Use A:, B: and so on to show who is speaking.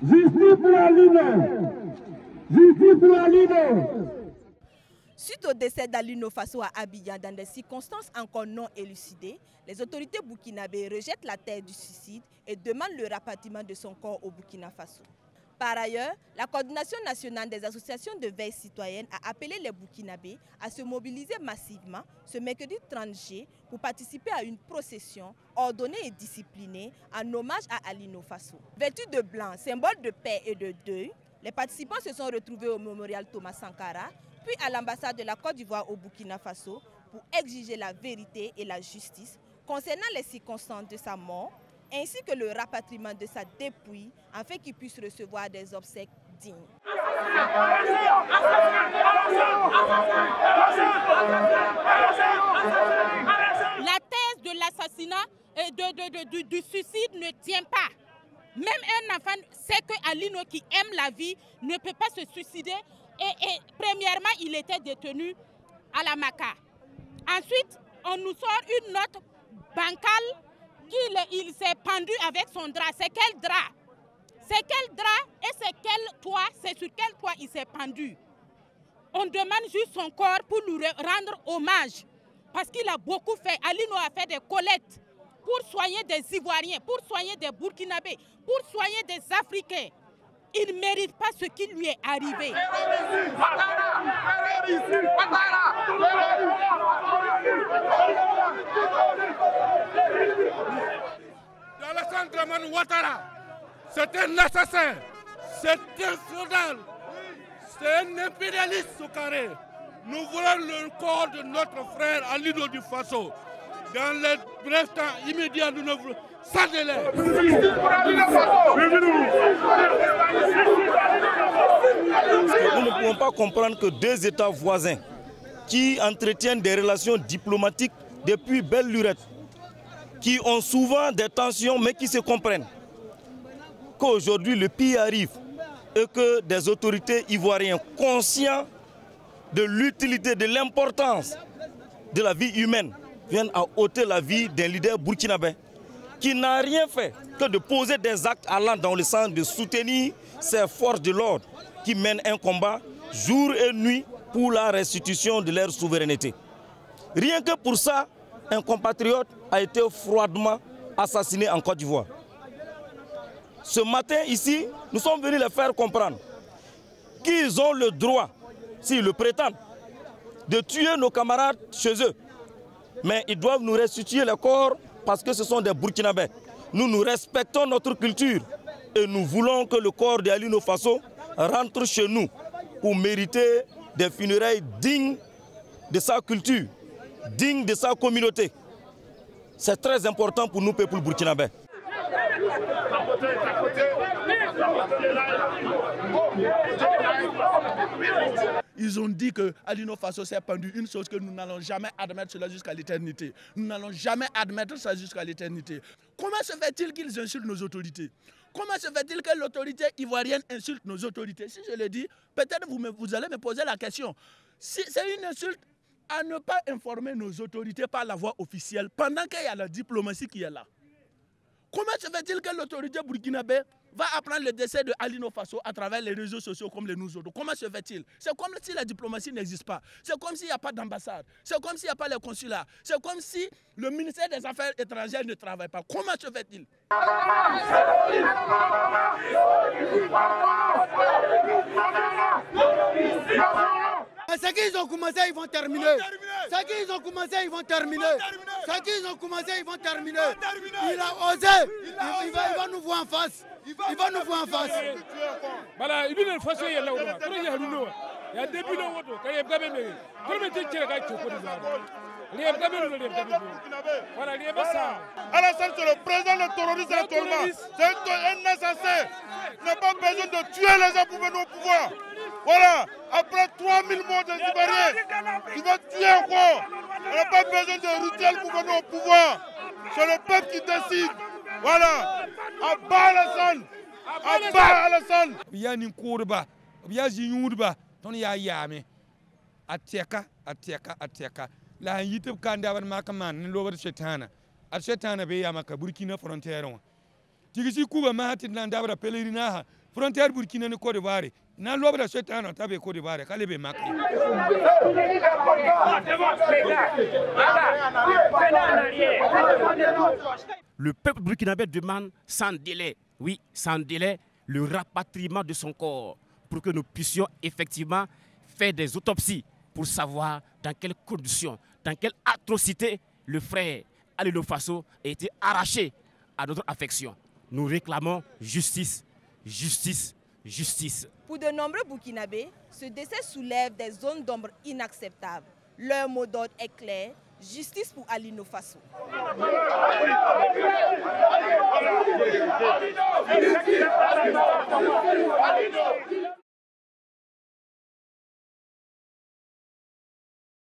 A: Justice pour Alino. Justice pour Alino.
B: Suite au décès d'Alino Faso à Abidjan dans des circonstances encore non élucidées, les autorités burkinabées rejettent la thèse du suicide et demandent le rapatriement de son corps au Burkina Faso. Par ailleurs, la coordination nationale des associations de veille citoyenne a appelé les Burkinabés à se mobiliser massivement ce mercredi 30 juillet pour participer à une procession ordonnée et disciplinée en hommage à Alino Faso. Vêtus de blanc, symbole de paix et de deuil, les participants se sont retrouvés au mémorial Thomas Sankara, puis à l'ambassade de la Côte d'Ivoire au Burkina Faso pour exiger la vérité et la justice concernant les circonstances de sa mort, ainsi que le rapatriement de sa dépouille afin qu'il puisse recevoir des obsèques dignes.
C: La thèse de l'assassinat et du suicide ne tient pas. Même un enfant sait que Alino qui aime la vie ne peut pas se suicider. Et premièrement, il était détenu à la Maca. Ensuite, on nous sort une note bancale qu'il s'est pendu avec son drap. C'est quel drap? C'est quel drap et c'est quel toit? C'est sur quel toit il s'est pendu? On demande juste son corps pour lui rendre hommage. Parce qu'il a beaucoup fait. Alino a fait des collectes pour soigner des Ivoiriens, pour soigner des Burkinabés, pour soigner des Africains. Il ne mérite pas ce qui lui est arrivé.
D: Alassane Dramane Ouattara, c'est un assassin, c'est un féodal, c'est un impérialiste au carré. Nous voulons le corps de notre frère Alino du Faso. Dans les brefs temps immédiats, nous ne voulons sans délai.
E: Nous ne pouvons pas comprendre que deux États voisins qui entretiennent des relations diplomatiques depuis belle lurette, qui ont souvent des tensions mais qui se comprennent, qu'aujourd'hui le pire arrive et que des autorités ivoiriennes conscients de l'utilité, de l'importance de la vie humaine viennent à ôter la vie d'un leader burkinabé qui n'a rien fait que de poser des actes allant dans le sens de soutenir ces forces de l'ordre qui mènent un combat jour et nuit pour la restitution de leur souveraineté. Rien que pour ça, un compatriote a été froidement assassiné en Côte d'Ivoire. Ce matin ici, nous sommes venus les faire comprendre qu'ils ont le droit, s'ils le prétendent, de tuer nos camarades chez eux. Mais ils doivent nous restituer le corps parce que ce sont des Burkinabés. Nous respectons notre culture et nous voulons que le corps d'Alino Faso rentre chez nous pour mériter des funérailles dignes de sa culture, dignes de sa communauté. C'est très important pour nous, peuple burkinabé.
D: Ils ont dit que Alino Faso s'est pendu, une chose que nous n'allons jamais admettre cela jusqu'à l'éternité. Nous n'allons jamais admettre ça jusqu'à l'éternité. Comment se fait-il qu'ils insultent nos autorités? Comment se fait-il que l'autorité ivoirienne insulte nos autorités? Si je le dis, peut-être vous allez me poser la question. Si c'est une insulte à ne pas informer nos autorités par la voie officielle pendant qu'il y a la diplomatie qui est là. Comment se fait-il que l'autorité burkinabé va apprendre le décès de Alino Faso à travers les réseaux sociaux comme les nous autres? Comment se fait-il? C'est comme si la diplomatie n'existe pas. C'est comme s'il n'y a pas d'ambassade. C'est comme s'il n'y a pas les consulats. C'est comme si le ministère des Affaires étrangères ne travaille pas. Comment se fait-il?
F: Ce qu'ils ont commencé, ils vont terminer. Ce qu'ils ont commencé, ils vont terminer. Ce qu'ils ont commencé, ils vont terminer. Il a osé. Il va nous voir en face. Il va nous voir en face.
G: Voilà, il est face à là. Il y a des buts dans votre. Il y a des buts.
D: Alassane, c'est le président le terroriste actuellement. C'est un assassin. Il n'a pas besoin de tuer les gens pour venir au pouvoir. Voilà, après 3000 morts des Ivoiriens, il va tuer encore. On n'a pas besoin de rituel pour venir au pouvoir. C'est le peuple qui décide. Voilà, à bas Alassane. À bas Alassane.
G: Il y a une courbe, il y a une courbe. On y a yamé. Atiaka. La YouTube kanda wan makaman ni lobar shetana. At shetana be ya maka Burkina frontière. Tigisi kuba mahatin nan dabra pelerina frontière Burkina ni Côte d'Ivoire na lobe da shetana tabe Côte d'Ivoire kale be makki.
H: Le peuple burkinabé demande sans délai, oui, sans délai, le rapatriement de son corps pour que nous puissions effectivement faire des autopsies pour savoir dans quelles conditions, dans quelle atrocité le frère Ali Lo Faso a été arraché à notre affection. Nous réclamons justice, justice, justice.
B: Pour de nombreux Burkinabés, ce décès soulève des zones d'ombre inacceptables. Leur mot d'ordre est clair, justice pour Ali Lo Faso.
A: Ali Lo